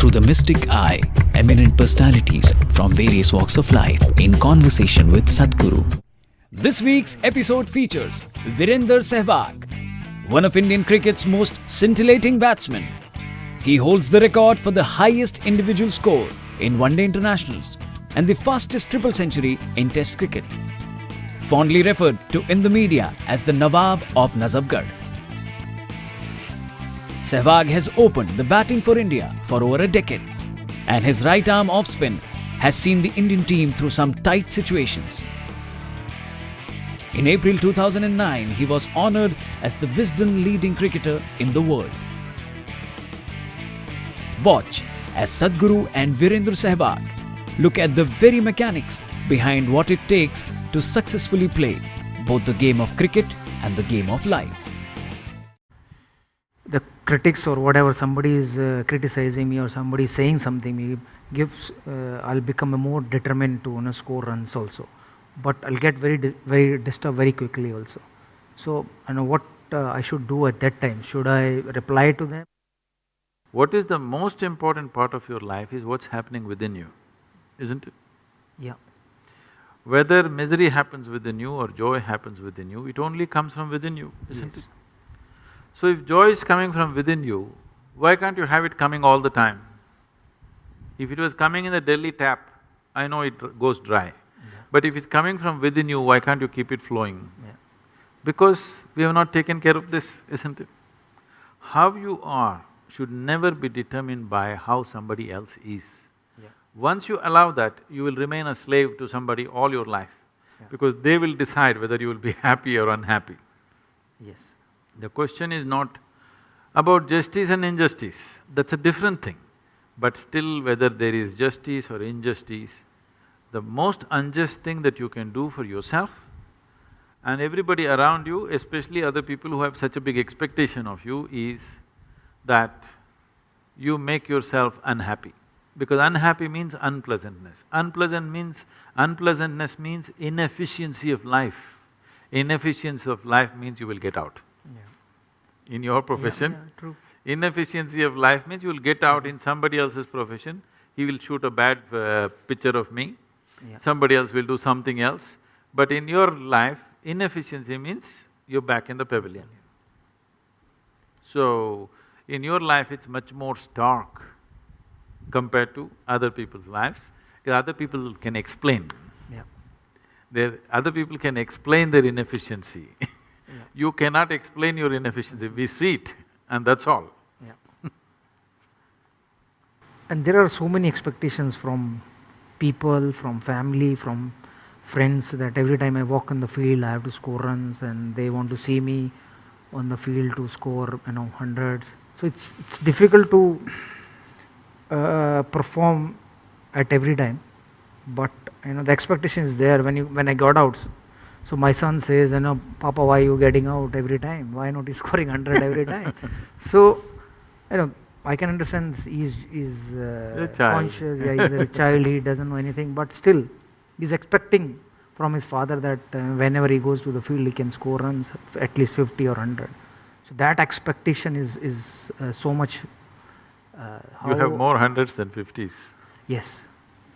through the mystic eye, eminent personalities from various walks of life in conversation with Sadhguru. This week's episode features Virender Sehwag, one of Indian cricket's most scintillating batsmen. He holds the record for the highest individual score in one-day internationals and the fastest triple century in Test cricket. Fondly referred to in the media as the Nawab of Nazafgarh. Sehwag has opened the batting for India for over a decade, and his right arm off spin has seen the Indian team through some tight situations. In April 2009, he was honoured as the Wisden leading cricketer in the world. Watch as Sadhguru and Virender Sehwag look at the very mechanics behind what it takes to successfully play both the game of cricket and the game of life. The critics or whatever, somebody is criticizing me or somebody is saying something, me gives I'll become more determined to score runs also, but I'll get very disturbed very quickly also. So what I should do at that time. Should I reply to them? What is the most important part of your life is what's happening within you, isn't it? Yeah. Whether misery happens within you or joy happens within you, it only comes from within you, isn't it? So if joy is coming from within you, why can't you have it coming all the time? If it was coming in the Delhi tap, I know it goes dry. Yeah. But if it's coming from within you, why can't you keep it flowing? Yeah. Because we have not taken care of this, isn't it? How you are should never be determined by how somebody else is. Yeah. Once you allow that, you will remain a slave to somebody all your life, because they will decide whether you will be happy or unhappy. Yes. The question is not about justice and injustice, that's a different thing. But still, whether there is justice or injustice, the most unjust thing that you can do for yourself and everybody around you, especially other people who have such a big expectation of you, is that you make yourself unhappy. Because unhappy means unpleasantness. Unpleasantness means inefficiency of life. Inefficiency of life means you will get out. Yeah. In your profession, true. inefficiency of life means you will get out in somebody else's profession. He will shoot a bad picture of me, somebody else will do something else. But in your life, inefficiency means you're back in the pavilion. So, in your life it's much more stark compared to other people's lives, because other people can explain. Yeah. Other people can explain their inefficiency. You cannot explain your inefficiency, we see it and that's all. Yeah. And there are so many expectations from people, from family, from friends, that every time I walk on the field I have to score runs, and they want to see me on the field to score, hundreds. So it's difficult to perform at every time, but the expectation is there when I got out. So my son says, Papa, why are you getting out every time? Why not you scoring 100 every time? So, I can understand he's conscious, he's a child, he doesn't know anything, but still he's expecting from his father that whenever he goes to the field he can score runs, at least 50 or 100. So that expectation is so much… You have more hundreds than fifties. Yes.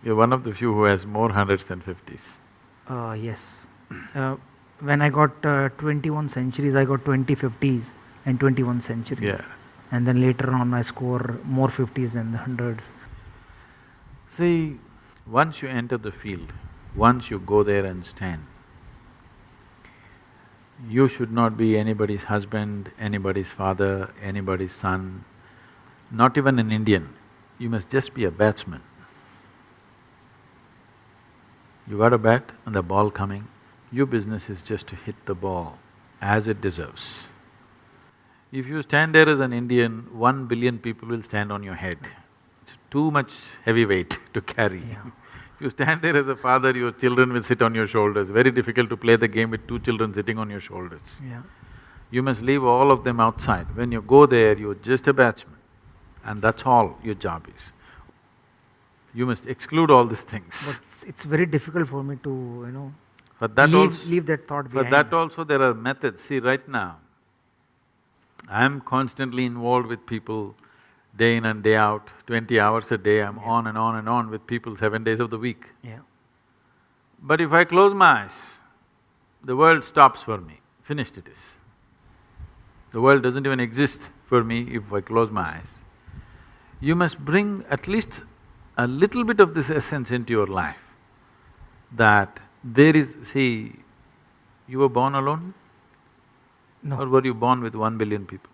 You're one of the few who has more hundreds than fifties. Yes. When I got 21 centuries, I got 20 50s and 21 centuries. Yeah. And then later on I score more 50s than the hundreds. See, once you enter the field, once you go there and stand, you should not be anybody's husband, anybody's father, anybody's son, not even an Indian. You must just be a batsman. You got a bat and the ball coming, your business is just to hit the ball as it deserves. If you stand there as an Indian, 1 billion people will stand on your head. It's too much heavy weight to carry. Yeah. If you stand there as a father, your children will sit on your shoulders. Very difficult to play the game with 2 children sitting on your shoulders. Yeah. You must leave all of them outside. When you go there, you're just a batsman, and that's all your job is. You must exclude all these things. But it's very difficult for me to, For that leave that thought behind. For that also there are methods. See, right now, I am constantly involved with people day in and day out, 20 hours a day, I'm on and on and on with people 7 days of the week. Yeah. But if I close my eyes, the world stops for me, finished it is. The world doesn't even exist for me if I close my eyes. You must bring at least a little bit of this essence into your life, that there is… See, you were born alone? No. Or were you born with 1 billion people?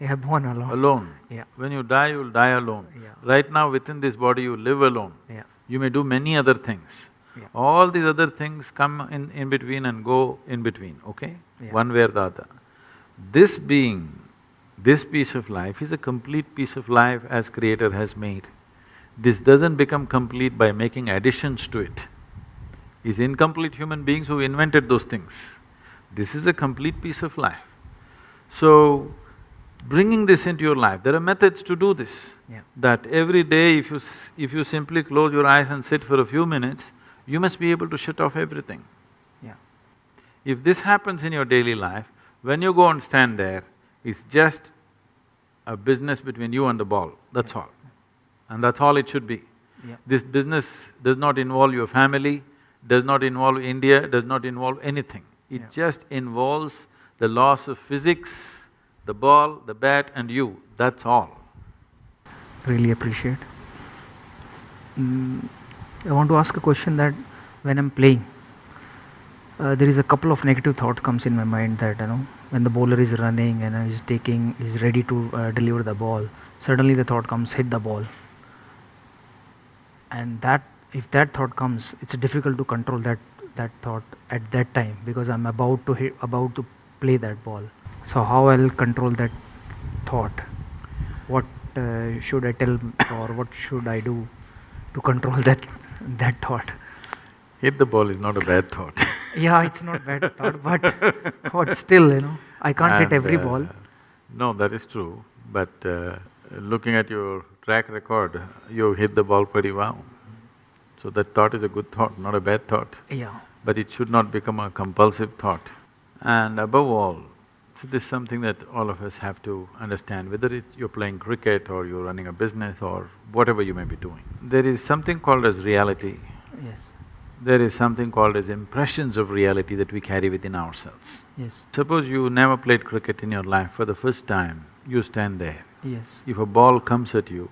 Yeah, born alone. Alone. Yeah. When you die, you'll die alone. Yeah. Right now, within this body, you live alone. Yeah. You may do many other things. Yeah. All these other things come in between and go in between, okay? Yeah. One way or the other. This being, this piece of life is a complete piece of life as Creator has made. This doesn't become complete by making additions to it. It's incomplete human beings who invented those things. This is a complete piece of life. So, bringing this into your life, there are methods to do this. Yeah. That every day if you simply close your eyes and sit for a few minutes, you must be able to shut off everything. Yeah. If this happens in your daily life, when you go and stand there, it's just a business between you and the ball, that's all. And that's all it should be. Yeah. This business does not involve your family, does not involve India, does not involve anything. It just involves the laws of physics, the ball, the bat and you, that's all. Really appreciate. I want to ask a question that when I'm playing, there is a couple of negative thoughts comes in my mind that, when the bowler is running and is ready to deliver the ball, suddenly the thought comes, hit the ball. And if that thought comes, it's difficult to control that thought at that time, because I'm about to play that ball. So how I'll control that thought? What should I tell or what should I do to control that thought? Hit the ball is not a bad thought. Yeah, it's not bad thought, but still, I can't hit every ball. No, that is true, but looking at your track record, you hit the ball pretty well. So that thought is a good thought, not a bad thought. Yeah. But it should not become a compulsive thought. And above all, so this is something that all of us have to understand, whether you're playing cricket or you're running a business or whatever you may be doing. There is something called as reality. Yes. There is something called as impressions of reality that we carry within ourselves. Yes. Suppose you never played cricket in your life, for the first time, you stand there. Yes. If a ball comes at you,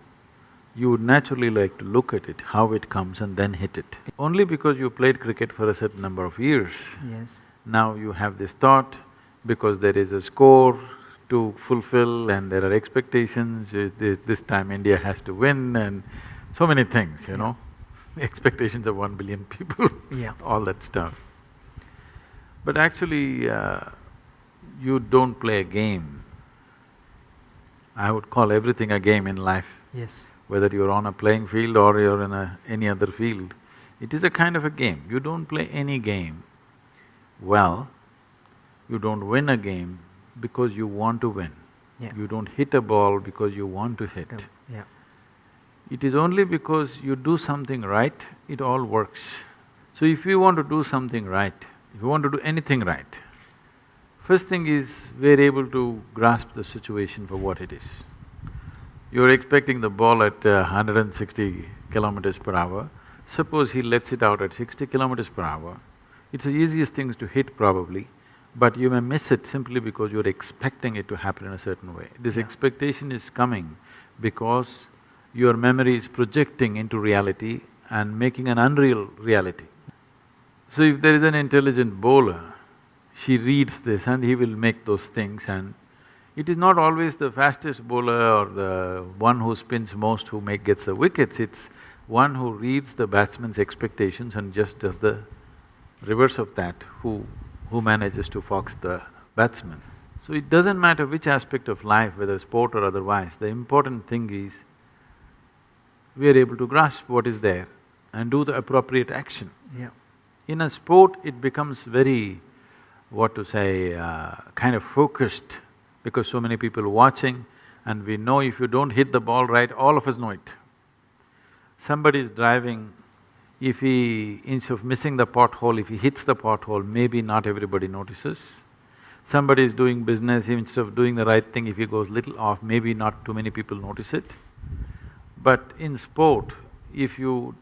you would naturally like to look at it, how it comes and then hit it. Only because you played cricket for a certain number of years, Yes. now you have this thought, because there is a score to fulfill and there are expectations, this time India has to win and so many things, expectations of 1 billion people, Yeah. all that stuff. But actually, you don't play a game. I would call everything a game in life. Yes. Whether you're on a playing field or you're in any other field, it is a kind of a game. You don't play any game well, you don't win a game because you want to win. Yeah. You don't hit a ball because you want to hit. Yeah. It is only because you do something right, it all works. So if you want to do something right, if you want to do anything right, first thing is we're able to grasp the situation for what it is. You're expecting the ball at 160 kilometers per hour, suppose he lets it out at 60 kilometers per hour, it's the easiest things to hit probably, but you may miss it simply because you're expecting it to happen in a certain way. This expectation is coming because your memory is projecting into reality and making an unreal reality. So if there is an intelligent bowler, she reads this and he will make those things, and it is not always the fastest bowler or the one who spins most who gets the wickets, it's one who reads the batsman's expectations and just does the reverse of that, who manages to fox the batsman. So it doesn't matter which aspect of life, whether sport or otherwise, the important thing is we are able to grasp what is there and do the appropriate action. Yeah. In a sport, it becomes very, kind of focused, because so many people watching, and we know if you don't hit the ball right, all of us know it. Somebody is driving, if he, instead of missing the pothole, if he hits the pothole, maybe not everybody notices. Somebody is doing business, instead of doing the right thing, if he goes little off, maybe not too many people notice it. But in sport, if you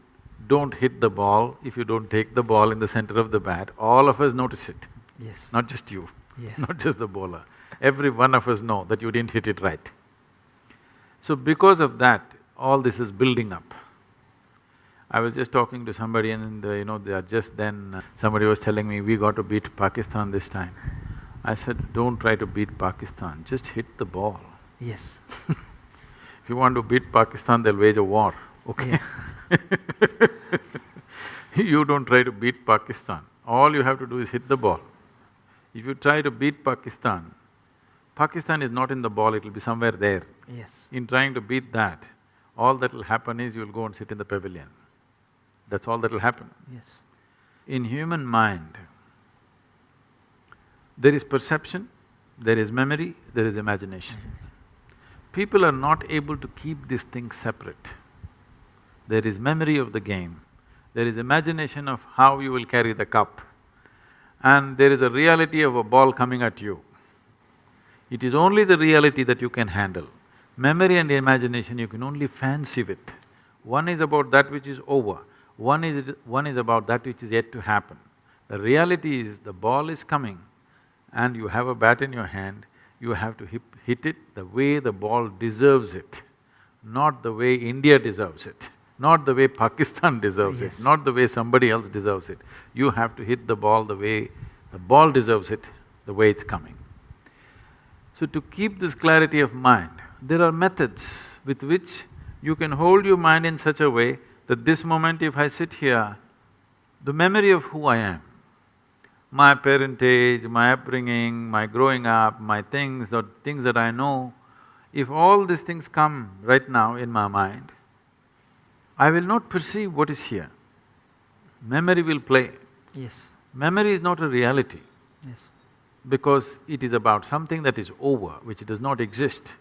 don't hit the ball, if you don't take the ball in the center of the bat, all of us notice it. Yes. Not just you, Yes. not just the bowler. Every one of us know that you didn't hit it right. So because of that, all this is building up. I was just talking to somebody and they are just then… somebody was telling me, we got to beat Pakistan this time. I said, don't try to beat Pakistan, just hit the ball. Yes. If you want to beat Pakistan, they'll wage a war, okay? You don't try to beat Pakistan, all you have to do is hit the ball. If you try to beat Pakistan, Pakistan is not in the ball, it'll be somewhere there. Yes. In trying to beat that, all that'll happen is you'll go and sit in the pavilion. That's all that'll happen. Yes. In human mind, there is perception, there is memory, there is imagination. People are not able to keep these things separate. There is memory of the game, there is imagination of how you will carry the cup, and there is a reality of a ball coming at you. It is only the reality that you can handle. Memory and imagination, you can only fancy with. One is about that which is over, one is about that which is yet to happen. The reality is the ball is coming and you have a bat in your hand, you have to hit it the way the ball deserves it, not the way India deserves it, not the way Pakistan deserves Yes. it, not the way somebody else deserves it. You have to hit the ball the way the ball deserves it, the way it's coming. So to keep this clarity of mind, there are methods with which you can hold your mind in such a way that this moment if I sit here, the memory of who I am, my parentage, my upbringing, my growing up, my things or things that I know, if all these things come right now in my mind, I will not perceive what is here. Memory will play. Yes. Memory is not a reality Yes. because it is about something that is over, which does not exist.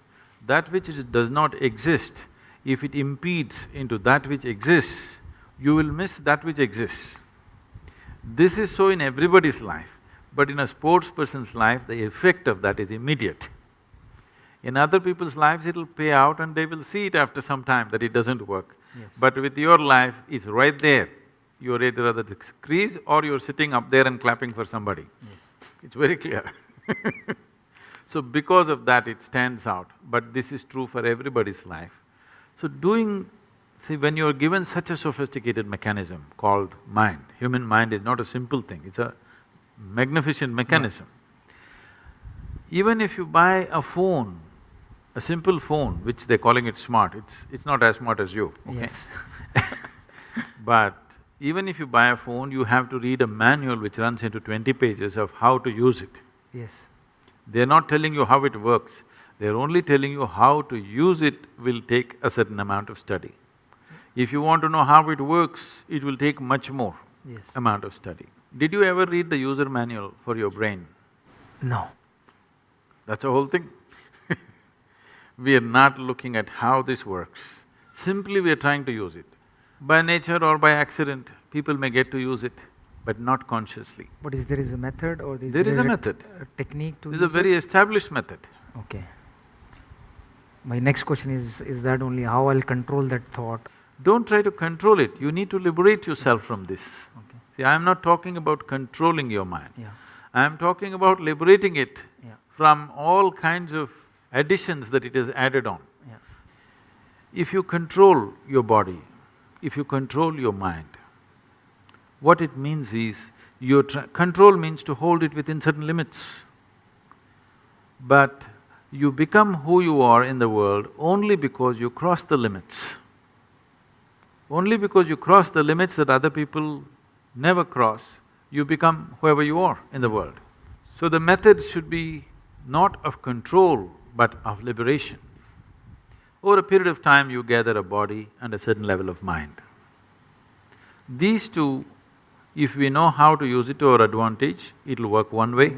That which does not exist, if it impedes into that which exists, you will miss that which exists. This is so in everybody's life, but in a sports person's life, the effect of that is immediate. In other people's lives, it'll pay out and they will see it after some time that it doesn't work. Yes. But with your life, it's right there. You're either at the crease or you're sitting up there and clapping for somebody. Yes. It's very clear. So because of that, it stands out, but this is true for everybody's life. So see, when you're given such a sophisticated mechanism called mind, human mind is not a simple thing, it's a magnificent mechanism. Even if you buy a phone, a simple phone, which they're calling it smart, it's not as smart as you, okay? Yes. But even if you buy a phone, you have to read a manual which runs into 20 pages of how to use it. Yes. They're not telling you how it works, they're only telling you how to use it will take a certain amount of study. If you want to know how it works, it will take much more Yes. amount of study. Did you ever read the user manual for your brain? No. That's the whole thing. We are not looking at how this works, simply we are trying to use it. By nature or by accident, people may get to use it, but not consciously. But there is a method or There is a method. a technique to This is a use it? very established method. Okay. My next question is that only how I'll control that thought? Don't try to control it, you need to liberate yourself from this. Okay. See, I am not talking about controlling your mind. Yeah. I am talking about liberating it Yeah. from all kinds of additions that it has added on. Yeah. If you control your body, if you control your mind, what it means is, control means to hold it within certain limits. But you become who you are in the world only because you cross the limits. Only because you cross the limits that other people never cross, you become whoever you are in the world. So the method should be not of control, but of liberation. Over a period of time, you gather a body and a certain level of mind. These two, if we know how to use it to our advantage, it'll work one way.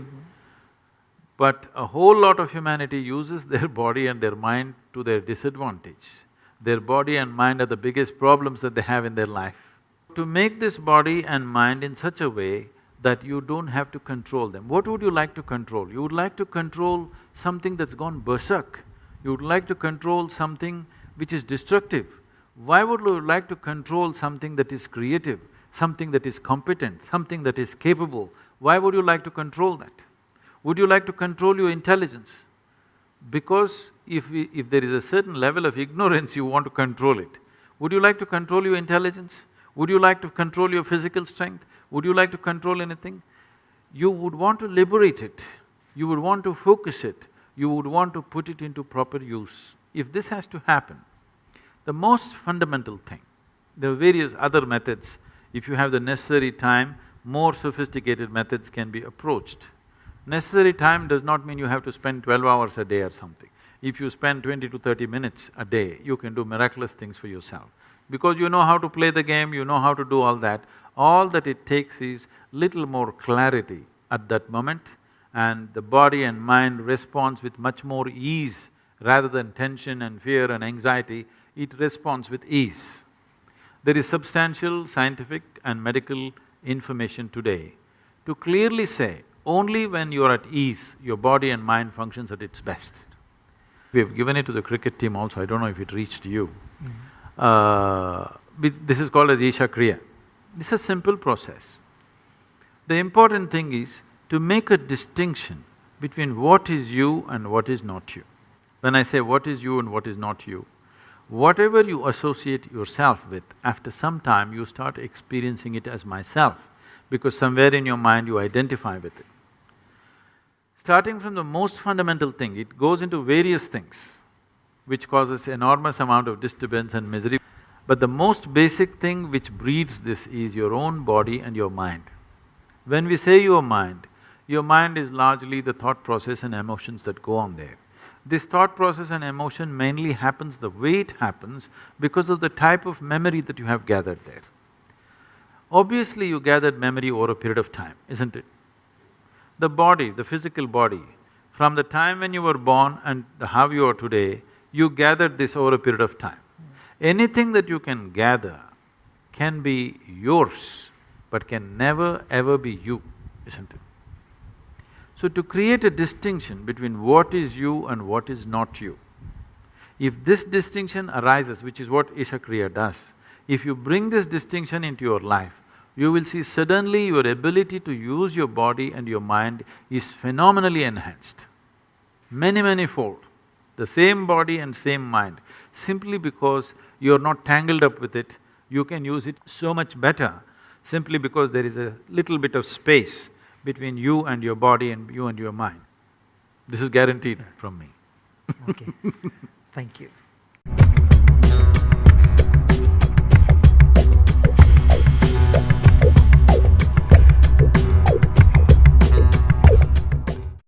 But a whole lot of humanity uses their body and their mind to their disadvantage. Their body and mind are the biggest problems that they have in their life. To make this body and mind in such a way that you don't have to control them. What would you like to control? You would like to control something that's gone berserk. You would like to control something which is destructive. Why would you like to control something that is creative, something that is competent, something that is capable? Why would you like to control that? Would you like to control your intelligence? Because if there is a certain level of ignorance, you want to control it. Would you like to control your intelligence? Would you like to control your physical strength? Would you like to control anything? You would want to liberate it, you would want to focus it, you would want to put it into proper use. If this has to happen, the most fundamental thing, there are various other methods. If you have the necessary time, more sophisticated methods can be approached. Necessary time does not mean you have to spend 12 hours a day or something. If you spend 20 to 30 minutes a day, you can do miraculous things for yourself. Because you know how to play the game, you know how to do all that it takes is little more clarity at that moment, and the body and mind responds with much more ease rather than tension and fear and anxiety, it responds with ease. There is substantial scientific and medical information today to clearly say, only when you are at ease, your body and mind functions at its best. We have given it to the cricket team also, I don't know if it reached you. This is called as Isha Kriya. This is a simple process. The important thing is to make a distinction between what is you and what is not you. When I say what is you and what is not you, whatever you associate yourself with, after some time you start experiencing it as myself, because somewhere in your mind you identify with it. Starting from the most fundamental thing, it goes into various things, which causes enormous amount of disturbance and misery. But the most basic thing which breeds this is your own body and your mind. When we say your mind is largely the thought process and emotions that go on there. This thought process and emotion mainly happens the way it happens because of the type of memory that you have gathered there. Obviously, you gathered memory over a period of time, isn't it? The body, the physical body, from the time when you were born and how you are today, you gathered this over a period of time. Anything that you can gather can be yours, but can never ever be you, isn't it? So to create a distinction between what is you and what is not you, if this distinction arises, which is what Isha Kriya does, if you bring this distinction into your life, you will see suddenly your ability to use your body and your mind is phenomenally enhanced, many fold. The same body and same mind, simply because you're not tangled up with it, you can use it so much better, simply because there is a little bit of space between you and your body and you and your mind. This is guaranteed from me. Okay, thank you.